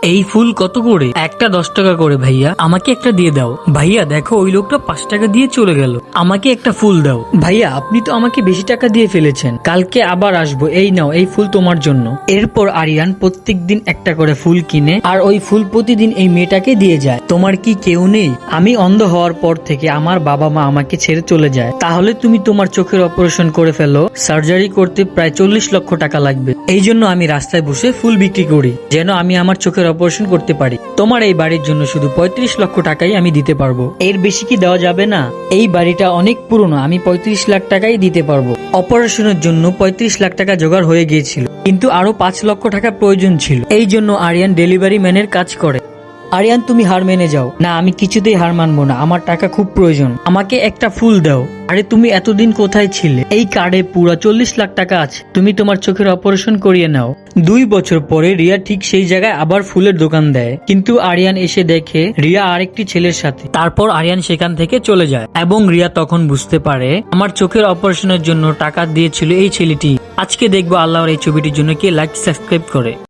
এই ফুল কত করে? একটা 10 টাকা করে ভাইয়া, আমাকে একটা দিয়ে দাও। ভাইয়া দেখো ওই লোকটা 5 টাকা দিয়ে চলে গেল, আমাকে একটা ফুল দাও। ভাইয়া আপনি তো আমাকে বেশি টাকা দিয়ে ফেলেছেন, কালকে আবার আসবো, এই নাও এই ফুল তোমার জন্য। এরপর আরিয়ান প্রত্যেকদিন একটা করে ফুল কিনে আর ওই ফুল প্রতিদিন এই মেয়েটাকে দিয়ে যায়। তোমার কি কেউ নেই? আমি অন্ধ হওয়ার পর থেকে আমার বাবা মা আমাকে ছেড়ে চলে যায়, তাহলে তুমি তোমার চোখের অপারেশন করে ফেলো, সার্জারি করতে প্রায় 40 লক্ষ টাকা লাগবে। এই জন্য আমি রাস্তায় বসে ফুল বিক্রি করি, যেন আমি আমার চোখের অপারেশন করতে পারি। তোমার এই বাড়ির জন্য শুধু 35 লক্ষ টাকাই আমি দিতে পারবো, এর বেশি কি দেওয়া যাবে না? এই বাড়িটা অনেক পুরনো, আমি 35 লাখ টাকাই দিতে পারবো। অপারেশনের জন্য 35 লাখ টাকা জোগাড় হয়ে গিয়েছিল, কিন্তু আরো 5 লক্ষ টাকা প্রয়োজন ছিল। এই জন্য আরিয়ান ডেলিভারি ম্যানের কাজ করে। আরিয়ান তুমি হার মেনে যাও। না, আমি কিছুতেই হার মানবো না, আমার টাকা খুব প্রয়োজন, আমাকে একটা ফুল দাও। আরে তুমি এতদিন কোথায় ছিলে? এই কার্ডে পুরো 40 লাখ টাকা আছে, তুমি তোমার চোখের অপারেশন করিয়ে নাও। 2 বছর পরে রিয়া ঠিক সেই জায়গায় আবার ফুলের দোকান দেয়, কিন্তু আরিয়ান এসে দেখে রিয়া আরেকটি ছেলের সাথে। তারপর আরিয়ান সেখান থেকে চলে যায় এবং রিয়া তখন বুঝতে পারে আমার চোখের অপারেশনের জন্য টাকা দিয়েছিল এই ছেলেটি। আজকে দেখবো আল্লাহর এই ছবিটির জন্য কে লাইক সাবস্ক্রাইব করে।